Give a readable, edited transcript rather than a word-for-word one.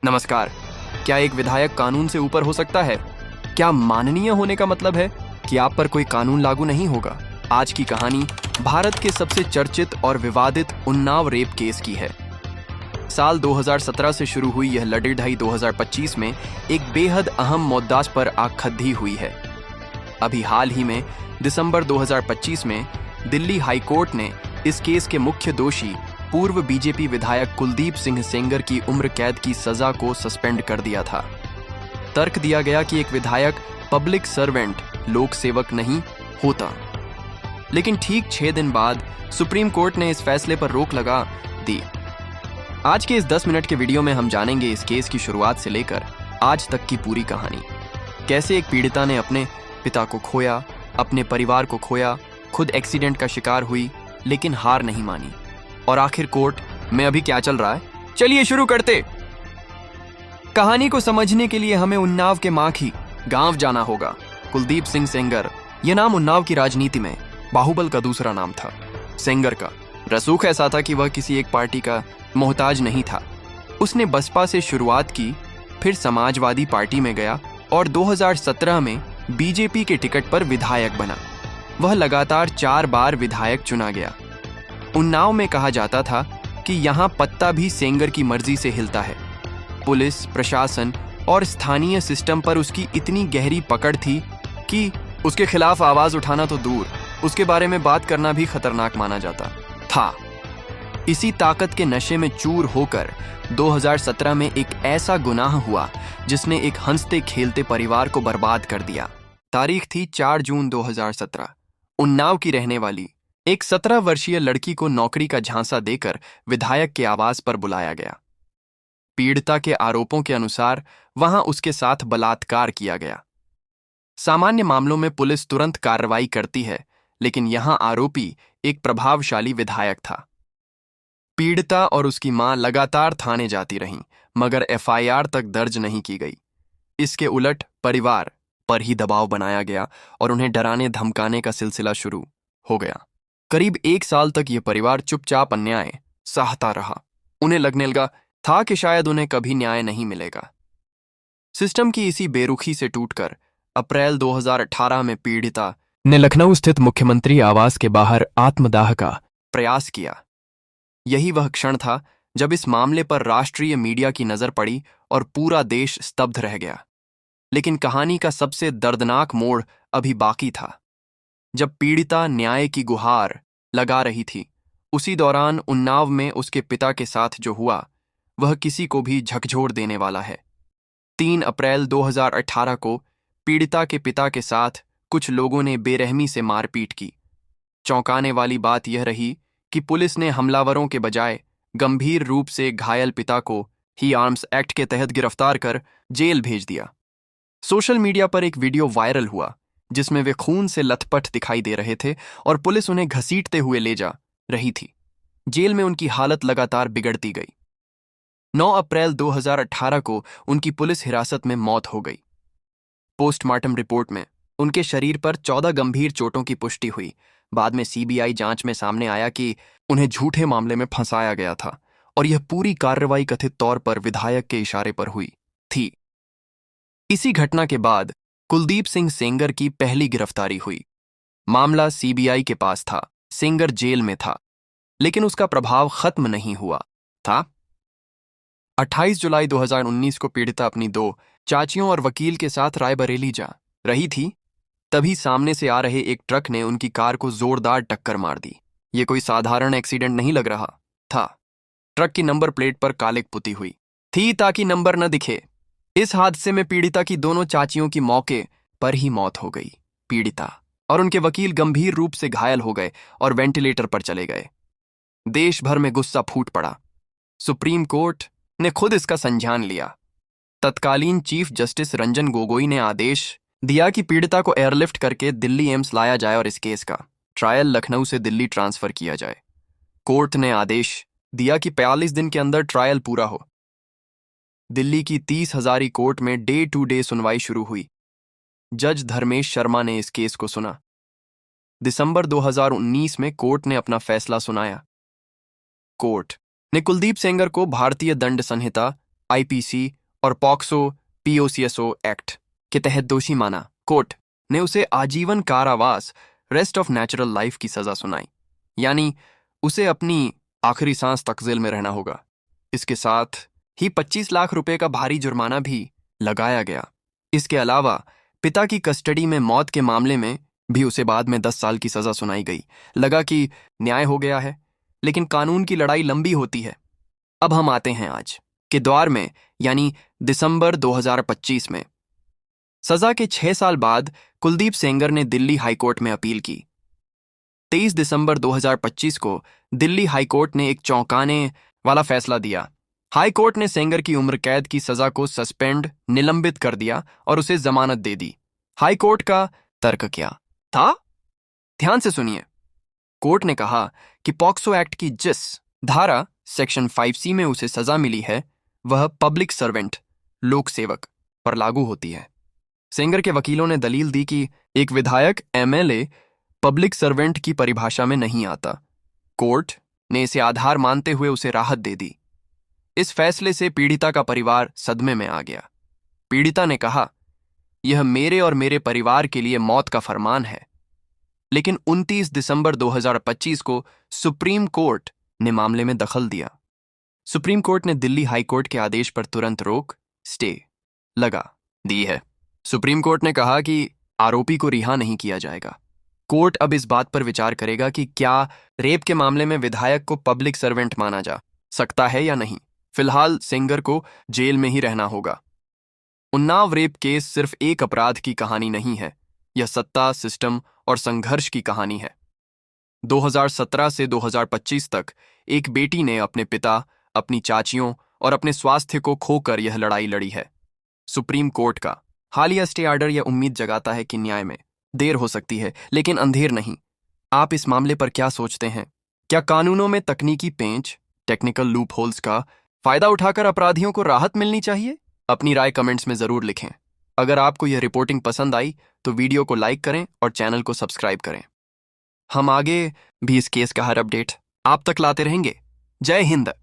नमस्कार। क्या एक विधायक कानून से ऊपर हो सकता है? क्या माननीय होने का मतलब है कि आप पर कोई कानून लागू नहीं होगा? आज की कहानी भारत के सबसे चर्चित और विवादित उन्नाव रेप केस की है। साल 2017 से शुरू हुई यह लड़ाई 2025 में एक बेहद अहम मुद्दा पर आखद्दी हुई है। अभी हाल ही में दिसंबर 2025 में दिल्ली हाई कोर्ट ने इस केस के मुख्य दोषी पूर्व बीजेपी विधायक कुलदीप सिंह सेंगर की उम्र कैद की सजा को सस्पेंड कर दिया था। तर्क दिया गया कि एक विधायक पब्लिक सर्वेंट, लोक सेवक नहीं होता। लेकिन ठीक 6 दिन बाद सुप्रीम कोर्ट ने इस फैसले पर रोक लगा दी। आज के इस 10 मिनट के वीडियो में हम जानेंगे इस केस की शुरुआत से लेकर आज तक की पूरी कहानी। कैसे एक पीड़िता ने अपने पिता को खोया, अपने परिवार को खोया, खुद एक्सीडेंट का शिकार हुई, लेकिन हार नहीं मानी। और आखिर कोर्ट में अभी क्या चल रहा है, चलिए शुरू करते। कहानी को समझने के लिए हमें उन्नाव के माखी गांव जाना होगा। कुलदीप सिंह सेंगर, यह नाम उन्नाव की राजनीति में बाहुबल का दूसरा नाम था। सेंगर का रसूख ऐसा था कि वह किसी एक पार्टी का मोहताज नहीं था। उसने बसपा से शुरुआत की, फिर समाजवादी पार्टी में गया और 2017 में बीजेपी के टिकट पर विधायक बना। वह लगातार 4 बार विधायक चुना गया। उन्नाव में कहा जाता था कि यहाँ पत्ता भी सेंगर की मर्जी से हिलता है। पुलिस, प्रशासन और स्थानीय सिस्टम पर उसकी इतनी गहरी पकड़ थी कि उसके खिलाफ आवाज उठाना तो दूर, उसके बारे में बात करना भी खतरनाक माना जाता था। इसी ताकत के नशे में चूर होकर 2017 में एक ऐसा गुनाह हुआ जिसने एक हंसते खेलते परिवार को बर्बाद कर दिया। तारीख थी 4 जून 2017। उन्नाव की रहने वाली एक 17 वर्षीय लड़की को नौकरी का झांसा देकर विधायक के आवास पर बुलाया गया। पीड़िता के आरोपों के अनुसार वहां उसके साथ बलात्कार किया गया। सामान्य मामलों में पुलिस तुरंत कार्रवाई करती है, लेकिन यहां आरोपी एक प्रभावशाली विधायक था। पीड़िता और उसकी मां लगातार थाने जाती रहीं, मगर एफआईआर तक दर्ज नहीं की गई। इसके उलट परिवार पर ही दबाव बनाया गया और उन्हें डराने धमकाने का सिलसिला शुरू हो गया। करीब 1 साल तक यह परिवार चुपचाप अन्याय सहता रहा। उन्हें लगने लगा था कि शायद उन्हें कभी न्याय नहीं मिलेगा। सिस्टम की इसी बेरुखी से टूटकर अप्रैल 2018 में पीड़िता ने लखनऊ स्थित मुख्यमंत्री आवास के बाहर आत्मदाह का प्रयास किया। यही वह क्षण था जब इस मामले पर राष्ट्रीय मीडिया की नजर पड़ी और पूरा देश स्तब्ध रह गया। लेकिन कहानी का सबसे दर्दनाक मोड़ अभी बाकी था। जब पीड़िता न्याय की गुहार लगा रही थी, उसी दौरान उन्नाव में उसके पिता के साथ जो हुआ वह किसी को भी झकझोर देने वाला है। 3 अप्रैल 2018 को पीड़िता के पिता के साथ कुछ लोगों ने बेरहमी से मारपीट की। चौंकाने वाली बात यह रही कि पुलिस ने हमलावरों के बजाय गंभीर रूप से घायल पिता को ही आर्म्स एक्ट के तहत गिरफ्तार कर जेल भेज दिया। सोशल मीडिया पर एक वीडियो वायरल हुआ जिसमें वे खून से लथपथ दिखाई दे रहे थे और पुलिस उन्हें घसीटते हुए ले जा रही थी। जेल में उनकी हालत लगातार बिगड़ती गई। 9 अप्रैल 2018 को उनकी पुलिस हिरासत में मौत हो गई। पोस्टमार्टम रिपोर्ट में उनके शरीर पर 14 गंभीर चोटों की पुष्टि हुई। बाद में सीबीआई जांच में सामने आया कि उन्हें झूठे मामले में फंसाया गया था और यह पूरी कार्रवाई कथित तौर पर विधायक के इशारे पर हुई थी। इसी घटना के बाद कुलदीप सिंह सेंगर की पहली गिरफ्तारी हुई। मामला सीबीआई के पास था, सेंगर जेल में था, लेकिन उसका प्रभाव खत्म नहीं हुआ था। 28 जुलाई 2019 को पीड़िता अपनी 2 चाचियों और वकील के साथ रायबरेली जा रही थी। तभी सामने से आ रहे एक ट्रक ने उनकी कार को जोरदार टक्कर मार दी। ये कोई साधारण एक्सीडेंट नहीं लग रहा था। ट्रक की नंबर प्लेट पर कालिक पुती हुई थी ताकि नंबर न दिखे। इस हादसे में पीड़िता की दोनों चाचियों की मौके पर ही मौत हो गई। पीड़िता और उनके वकील गंभीर रूप से घायल हो गए और वेंटिलेटर पर चले गए। देश भर में गुस्सा फूट पड़ा। सुप्रीम कोर्ट ने खुद इसका संज्ञान लिया। तत्कालीन चीफ जस्टिस रंजन गोगोई ने आदेश दिया कि पीड़िता को एयरलिफ्ट करके दिल्ली एम्स लाया जाए और इस केस का ट्रायल लखनऊ से दिल्ली ट्रांसफर किया जाए। कोर्ट ने आदेश दिया कि 45 दिन के अंदर ट्रायल पूरा हो। दिल्ली की 30 हजारी कोर्ट में डे टू डे सुनवाई शुरू हुई। जज धर्मेश शर्मा ने इस केस को सुना। दिसंबर 2019 में कोर्ट ने अपना फैसला सुनाया। कोर्ट ने कुलदीप सेंगर को भारतीय दंड संहिता 370 के तहत 10 साल की सजा सुनाई। आईपीसी और पॉक्सो पीओसीएसओ एक्ट के तहत दोषी माना। कोर्ट ने उसे आजीवन कारावास रेस्ट ऑफ नेचुरल लाइफ की सजा सुनाई, यानी उसे अपनी आखिरी सांस तक जेल में रहना होगा। इसके साथ ही 25 लाख रुपए का भारी जुर्माना भी लगाया गया। इसके अलावा पिता की कस्टडी में मौत के मामले में भी उसे बाद में 10 साल की सजा सुनाई गई। लगा कि न्याय हो गया है, लेकिन कानून की लड़ाई लंबी होती है। अब हम आते हैं आज के द्वार में, यानी दिसंबर 2025 में। सजा के 6 साल बाद कुलदीप सेंगर ने दिल्ली हाईकोर्ट में अपील की। 23 दिसंबर 2025 को दिल्ली हाईकोर्ट ने एक चौंकाने वाला फैसला दिया। हाईकोर्ट ने सेंगर की उम्र कैद की सजा को सस्पेंड निलंबित कर दिया और उसे जमानत दे दी। हाईकोर्ट का तर्क क्या था? ध्यान से सुनिए। कोर्ट ने कहा कि पॉक्सो एक्ट की जिस धारा सेक्शन 5C में उसे सजा मिली है, वह पब्लिक सर्वेंट लोक सेवक पर लागू होती है। सेंगर के वकीलों ने दलील दी कि एक विधायक एमएलए पब्लिक सर्वेंट की परिभाषा में नहीं आता। कोर्ट ने इसे आधार मानते हुए उसे राहत दे दी। इस फैसले से पीड़िता का परिवार सदमे में आ गया। पीड़िता ने कहा, यह मेरे और मेरे परिवार के लिए मौत का फरमान है। लेकिन 29 दिसंबर 2025 को सुप्रीम कोर्ट ने मामले में दखल दिया। सुप्रीम कोर्ट ने दिल्ली हाईकोर्ट के आदेश पर तुरंत रोक स्टे लगा दी है। सुप्रीम कोर्ट ने कहा कि आरोपी को रिहा नहीं किया जाएगा। कोर्ट अब इस बात पर विचार करेगा कि क्या रेप के मामले में विधायक को पब्लिक सर्वेंट माना जा सकता है या नहीं। फिलहाल सेंगर को जेल में ही रहना होगा। उन्नाव रेप केस सिर्फ एक अपराध की कहानी नहीं है, यह सत्ता, सिस्टम और संघर्ष की कहानी है। 2017 से 2025 तक एक बेटी ने अपने पिता, अपनी चाचियों और अपने स्वास्थ्य को खोकर यह लड़ाई लड़ी है। सुप्रीम कोर्ट का हालिया स्टे ऑर्डर यह उम्मीद जगाता है कि न्याय में देर हो सकती है, लेकिन अंधेर नहीं। आप इस मामले पर क्या सोचते हैं? क्या कानूनों में तकनीकी पेंच, टेक्निकल लूप होल्स का फायदा उठाकर अपराधियों को राहत मिलनी चाहिए? अपनी राय कमेंट्स में जरूर लिखें। अगर आपको यह रिपोर्टिंग पसंद आई तो वीडियो को लाइक करें और चैनल को सब्सक्राइब करें। हम आगे भी इस केस का हर अपडेट आप तक लाते रहेंगे। जय हिंद।